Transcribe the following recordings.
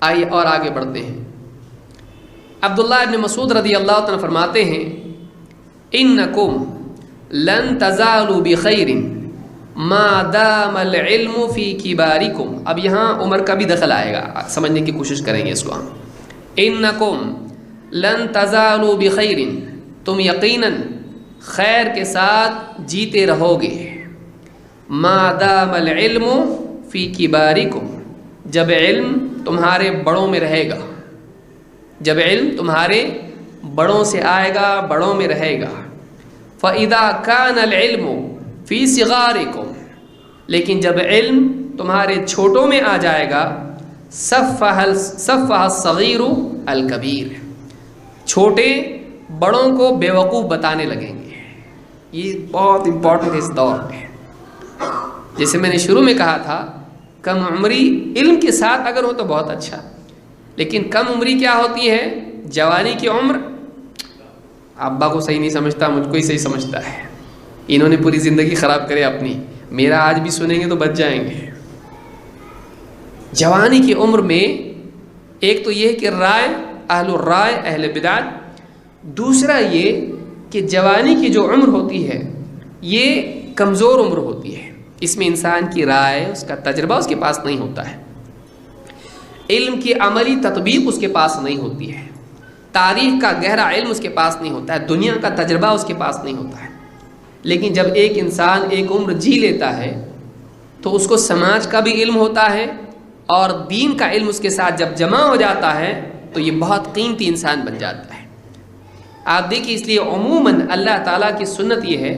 آئیے اور آگے بڑھتے ہیں۔ عبداللہ ابن مسعود رضی اللہ عنہ فرماتے ہیں انکم لن تزالوا بخیر ما دام العلم فی کبارکم۔ اب یہاں عمر کا بھی دخل آئے گا، سمجھنے کی کوشش کریں گے اس کو ہم۔ انکم لن تزالوا بخیر، تم یقیناً خیر کے ساتھ جیتے رہو گے، ما دام العلم فی کبارکم، جب علم تمہارے بڑوں میں رہے گا، جب علم تمہارے بڑوں سے آئے گا، بڑوں میں رہے گا۔ فَإِذَا كَانَ الْعِلْمُ فِي صِغَارِكُمْ، لیکن جب علم تمہارے چھوٹوں میں آ جائے گا، صَفَّحَ الصَّغِيرُ الْكَبِيرُ، چھوٹے بڑوں کو بیوقوف بتانے لگیں گے۔ یہ بہت امپورٹنٹ ہے اس دور میں۔ جیسے میں نے شروع میں کہا تھا، کم عمری علم کے ساتھ اگر ہو تو بہت اچھا، لیکن کم عمری کیا ہوتی ہے؟ جوانی کی عمر ابا کو صحیح نہیں سمجھتا، مجھ کو ہی صحیح سمجھتا ہے، انہوں نے پوری زندگی خراب کرے اپنی، میرا آج بھی سنیں گے تو بچ جائیں گے۔ جوانی کی عمر میں ایک تو یہ کہ رائے، اہل الرائے، اہل بدعت، دوسرا یہ کہ جوانی کی جو عمر ہوتی ہے یہ کمزور عمر ہوتی ہے، اس میں انسان کی رائے، اس کا تجربہ اس کے پاس نہیں ہوتا ہے، علم کی عملی تطبیق اس کے پاس نہیں ہوتی ہے، تاریخ کا گہرا علم اس کے پاس نہیں ہوتا ہے، دنیا کا تجربہ اس کے پاس نہیں ہوتا ہے۔ لیکن جب ایک انسان ایک عمر جی لیتا ہے تو اس کو سماج کا بھی علم ہوتا ہے اور دین کا علم اس کے ساتھ جب جمع ہو جاتا ہے تو یہ بہت قیمتی انسان بن جاتا ہے۔ آپ دیکھیے، اس لیے عموماً اللہ تعالیٰ کی سنت یہ ہے،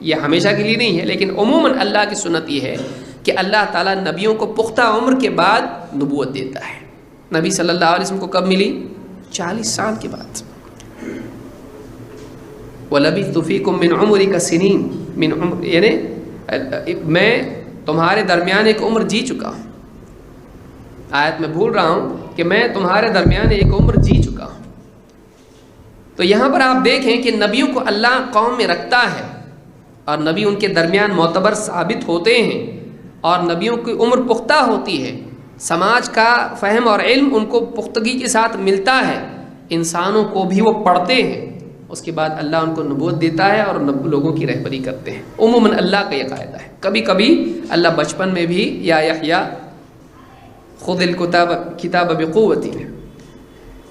یہ ہمیشہ کے لیے نہیں ہے لیکن عموماً اللہ کی سنت یہ ہے کہ اللہ تعالیٰ نبیوں کو پختہ عمر کے بعد نبوت دیتا ہے۔ نبی صلی اللہ علیہ وسلم کو کب ملی؟ 40 سال کے بعد۔ وَلَبِثْتُ فِيكُم مِّنْ عُمُرِكَ سِنِينَ، من عمر یعنی میں تمہارے درمیان ایک عمر جی چکا ہوں۔ آیت میں بھول رہا ہوں کہ میں تمہارے درمیان ایک عمر جی چکا ہوں۔ تو یہاں پر آپ دیکھیں کہ نبیوں کو اللہ قوم میں رکھتا ہے اور نبی ان کے درمیان معتبر ثابت ہوتے ہیں اور نبیوں کی عمر پختہ ہوتی ہے، سماج کا فہم اور علم ان کو پختگی کے ساتھ ملتا ہے، انسانوں کو بھی وہ پڑھتے ہیں، اس کے بعد اللہ ان کو نبوت دیتا ہے اور لوگوں کی رہبری کرتے ہیں۔ عموماً اللہ کا یہ قاعدہ ہے۔ کبھی کبھی اللہ بچپن میں بھی یا یحییٰ خذ الکتاب بقوۃ،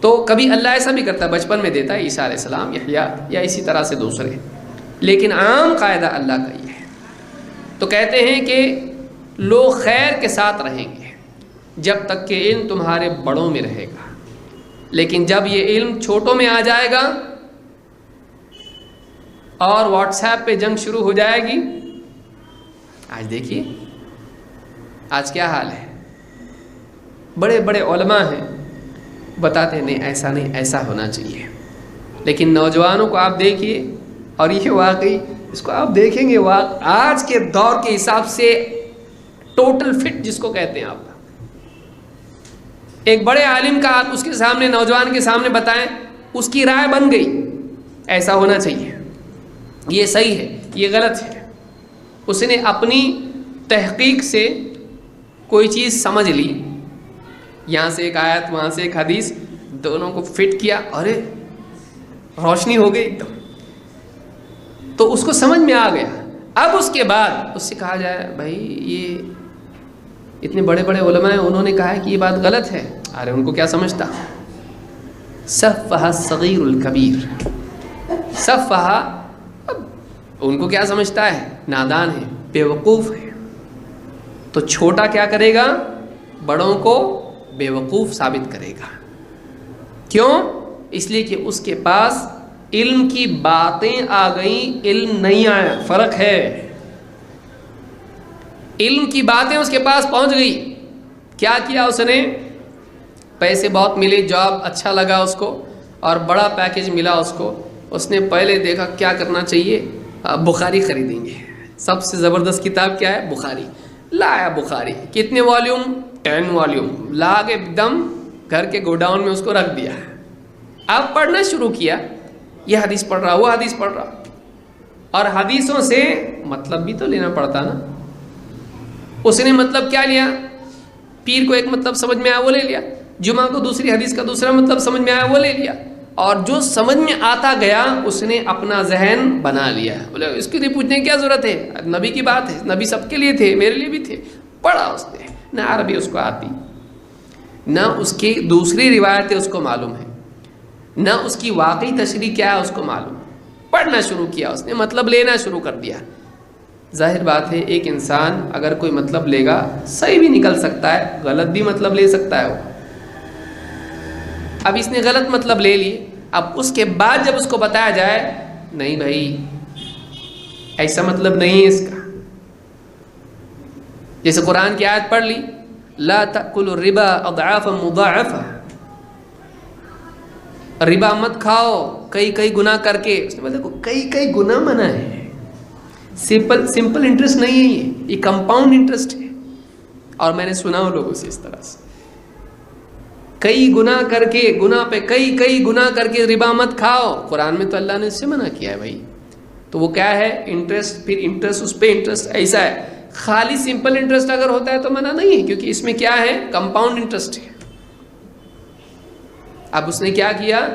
تو کبھی اللہ ایسا بھی کرتا ہے، بچپن میں دیتا ہے عیسیٰ علیہ السلام، یحییٰ، یا اسی طرح سے دوسرے، لیکن عام قاعدہ اللہ کا یہ ہے۔ تو کہتے ہیں کہ لوگ خیر کے ساتھ رہیں گے جب تک کہ علم تمہارے بڑوں میں رہے گا، لیکن جب یہ علم چھوٹوں میں آ جائے گا اور واٹس ایپ پہ جنگ شروع ہو جائے گی۔ آج دیکھیے آج کیا حال ہے، بڑے بڑے علماء ہیں بتاتے ہیں نہیں ایسا نہیں، ایسا ہونا چاہیے، لیکن نوجوانوں کو آپ دیکھیے، اور یہ واقعی اس کو آپ دیکھیں گے آج کے دور کے حساب سے ٹوٹل فٹ جس کو کہتے ہیں، آپ ایک بڑے عالم کا آپ اس کے سامنے، نوجوان کے سامنے بتائیں، اس کی رائے بن گئی ایسا ہونا چاہیے، یہ صحیح ہے، یہ غلط ہے، اس نے اپنی تحقیق سے کوئی چیز سمجھ لی، یہاں سے ایک آیت وہاں سے ایک حدیث، دونوں کو فٹ کیا، ارے روشنی ہو گئی ایک دم، تو اس کو سمجھ میں آ گیا۔ اب اس کے بعد اس سے کہا جائے بھائی یہ اتنے بڑے بڑے علماء ہیں، انہوں نے کہا ہے کہ یہ بات غلط ہے، ارے ان کو کیا سمجھتا، صفح الصغیر الکبیر، صفح، ان کو کیا سمجھتا ہے، نادان ہے، بیوقوف ہے۔ تو چھوٹا کیا کرے گا، بڑوں کو بیوقوف ثابت کرے گا۔ کیوں؟ اس لیے کہ اس کے پاس علم کی باتیں آ گئیں، علم نہیں آیا، فرق ہے۔ علم کی باتیں اس کے پاس پہنچ گئی، کیا کیا اس نے، پیسے بہت ملے، جاب اچھا لگا اس کو اور بڑا پیکج ملا اس کو، اس نے پہلے دیکھا کیا کرنا چاہیے، بخاری خریدیں گے، سب سے زبردست کتاب کیا ہے، بخاری، لایا بخاری، کتنے والیوم، 10 والیوم، لا کے ایک دم گھر کے گوڈاؤن میں اس کو رکھ دیا، اب پڑھنا شروع کیا، یہ حدیث پڑھ رہا، وہ حدیث پڑھ رہا، اور حدیثوں سے مطلب بھی تو لینا پڑتا نا، اس نے مطلب کیا لیا، پیر کو ایک مطلب سمجھ میں آیا وہ لے لیا، جمعہ کو دوسری حدیث کا دوسرا مطلب سمجھ میں آیا وہ لے لیا، اور جو سمجھ میں آتا گیا اس نے اپنا ذہن بنا لیا. بولے اس کے لیے پوچھنے کی کیا ضرورت ہے، نبی کی بات ہے، نبی سب کے لیے تھے، میرے لیے بھی تھے. پڑھا اس نے، نہ عربی اس کو آتی، نہ اس کی دوسری روایتیں اس کو معلوم ہے، نہ اس کی واقعی تشریح کیا ہے اس کو معلوم. پڑھنا شروع کیا اس نے، مطلب لینا شروع کر دیا. ظاہر بات ہے ایک انسان اگر کوئی مطلب لے گا صحیح بھی نکل سکتا ہے، غلط بھی مطلب لے سکتا ہے وہ. اب اس نے غلط مطلب لے لی، اب اس کے بعد جب اس کو بتایا جائے نہیں بھائی ایسا مطلب نہیں ہے اس کا، جیسے قرآن کی آیت پڑھ لی لا تأکلوا الربا اضعافا مضاعفا، ربا مت کھاؤ کئی گناہ کر کے. اس نے بولا دیکھو کئی گناہ منع ہے، سمپل انٹرسٹ نہیں ہے یہ کمپاؤنڈ انٹرسٹ ہے. اور میں نے سنا ہوں لوگوں سے اس طرح سے کئی گناہ کر کے، گناہ پہ کئی گناہ کر کے ربا مت کھاؤ. قرآن میں تو اللہ نے اس سے منع کیا ہے بھائی. تو وہ کیا ہے انٹرسٹ، پھر انٹرسٹ اس پہ انٹرسٹ ایسا ہے. خالی سمپل انٹرسٹ اگر ہوتا ہے تو منع نہیں ہے، کیونکہ اس میں کیا ہے کمپاؤنڈ انٹرسٹ ہے. اب اس نے کیا کیا،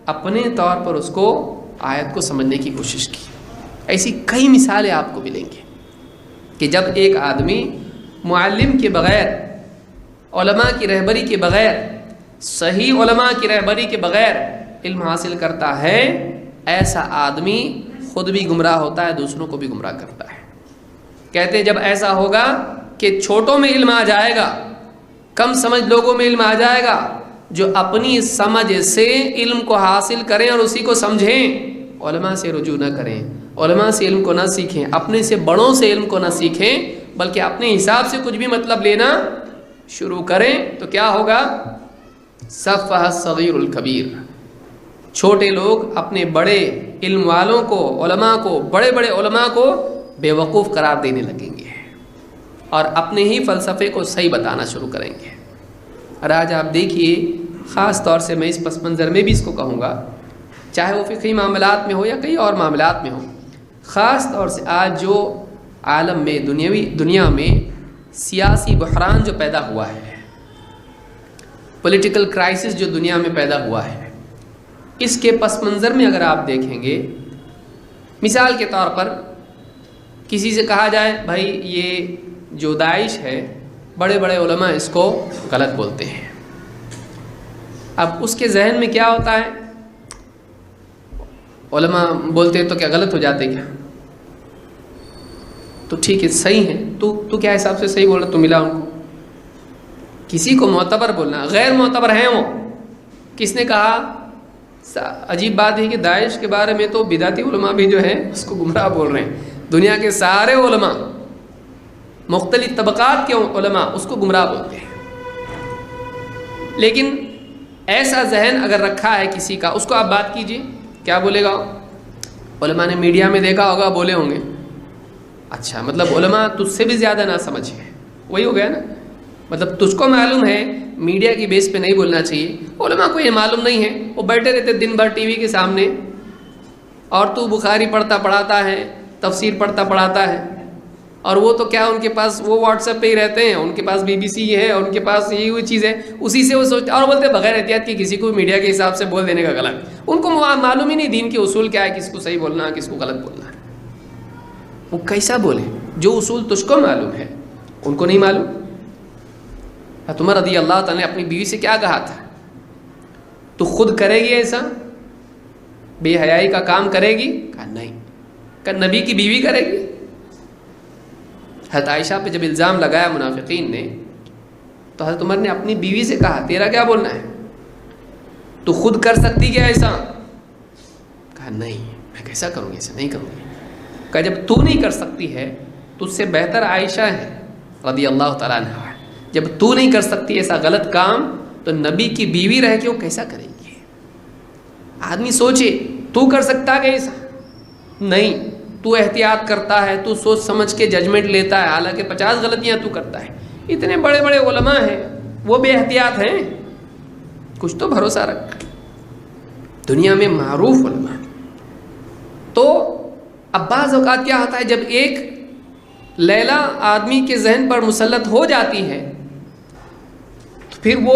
اپنے طور پر اس کو آیت کو سمجھنے کی کوشش کی. ایسی کئی مثالیں آپ کو ملیں گی کہ جب ایک آدمی معلم کے بغیر، علماء کی رہبری کے بغیر، صحیح علماء کی رہبری کے بغیر علم حاصل کرتا ہے، ایسا آدمی خود بھی گمراہ ہوتا ہے، دوسروں کو بھی گمراہ کرتا ہے. کہتے ہیں جب ایسا ہوگا کہ چھوٹوں میں علم آ جائے گا، کم سمجھ لوگوں میں علم آ جائے گا، جو اپنی سمجھ سے علم کو حاصل کریں اور اسی کو سمجھیں، علماء سے رجوع نہ کریں، علماء سے علم کو نہ سیکھیں، اپنے سے بڑوں سے علم کو نہ سیکھیں، بلکہ اپنے حساب سے کچھ بھی مطلب لینا شروع کریں، تو کیا ہوگا صفح الصغیر الکبیر. چھوٹے لوگ اپنے بڑے علم والوں کو، علماء کو، بڑے علماء کو بے وقوف قرار دینے لگیں گے اور اپنے ہی فلسفے کو صحیح بتانا شروع کریں گے. اور آج آپ دیکھیے، خاص طور سے میں اس پس منظر میں بھی اس کو کہوں گا، چاہے وہ فقہی معاملات میں ہو یا کئی اور معاملات میں ہو، خاص طور سے آج جو عالم میں دنیا میں سیاسی بحران جو پیدا ہوا ہے، پولیٹیکل کرائسس جو دنیا میں پیدا ہوا ہے، اس کے پس منظر میں اگر آپ دیکھیں گے، مثال کے طور پر کسی سے کہا جائے بھائی یہ جو داعش ہے، بڑے علماء اس کو غلط بولتے ہیں. اب اس کے ذہن میں کیا ہوتا ہے، علماء بولتے تو کیا غلط ہو جاتے کیا؟ تو ٹھیک ہے صحیح ہے، تو کیا حساب سے صحیح بول رہا؟ تو ملا ان کو، کسی کو معتبر بولنا، غیر معتبر ہیں وہ. کس نے کہا؟ عجیب بات ہے کہ داعش کے بارے میں تو بدعتی علماء بھی جو ہیں اس کو گمراہ بول رہے ہیں. دنیا کے سارے علماء، مختلف طبقات کے علماء اس کو گمراہ بولتے ہیں. لیکن ایسا ذہن اگر رکھا ہے کسی کا، اس کو آپ بات کیجئے، کیا بولے گا؟ علماء نے میڈیا میں دیکھا ہوگا، بولے ہوں گے. اچھا مطلب علماء تجھ سے بھی زیادہ نہ سمجھ ہے، وہی ہو گیا نا. مطلب تجھ کو معلوم ہے میڈیا کی بیس پہ نہیں بولنا چاہیے، علماء کو یہ معلوم نہیں ہے، وہ بیٹھے رہتے دن بھر ٹی وی کے سامنے، اور تو بخاری پڑھتا ہے، تفسیر پڑھاتا ہے، اور وہ تو کیا ان کے پاس وہ واٹس ایپ پہ ہی رہتے ہیں، ان کے پاس BBC ہے، ان کے پاس یہ ہوئی چیز ہے، اسی سے وہ سوچتے، اور بولتے بغیر احتیاط کی کسی کو میڈیا کے حساب سے بول دینے کا غلط. ان کو معلوم ہی نہیں دین کے اصول کیا ہے، کس کو صحیح بولنا ہے، کس کو غلط بولنا ہے. وہ کیسا بولے؟ جو اصول تجھ کو معلوم ہے ان کو نہیں معلوم. عمر رضی اللہ تعالیٰ نے اپنی بیوی سے کیا کہا تھا؟ تو خود کرے گی ایسا بے حیائی کا کام کرے گی؟ کہا نہیں. کہ نبی کی بیوی کرے گی؟ حضرت عائشہ پہ جب الزام لگایا منافقین نے، تو حضرت عمر نے اپنی بیوی سے کہا تیرا کیا بولنا ہے، تو خود کر سکتی کیا ایسا؟ کہا نہیں، میں کیسا کروں گی، ایسا نہیں کروں گی. کہا جب تو نہیں کر سکتی ہے تو اس سے بہتر عائشہ ہے رضی اللہ تعالیٰ عنہ. جب تو نہیں کر سکتی ایسا غلط کام، تو نبی کی بیوی رہ کے وہ کیسا کرے گی؟ آدمی سوچے تو کر سکتا ہے ایسا؟ نہیں، تو احتیاط کرتا ہے، تو سوچ سمجھ کے ججمنٹ لیتا ہے، حالانکہ 50 غلطیاں تو کرتا ہے. اتنے بڑے علماء ہیں، وہ بے احتیاط ہیں. کچھ تو بھروسہ رکھ، دنیا میں معروف علماء. تو اب بعض اوقات کیا ہوتا ہے، جب ایک لیلا آدمی کے ذہن پر مسلط ہو جاتی ہے، تو پھر وہ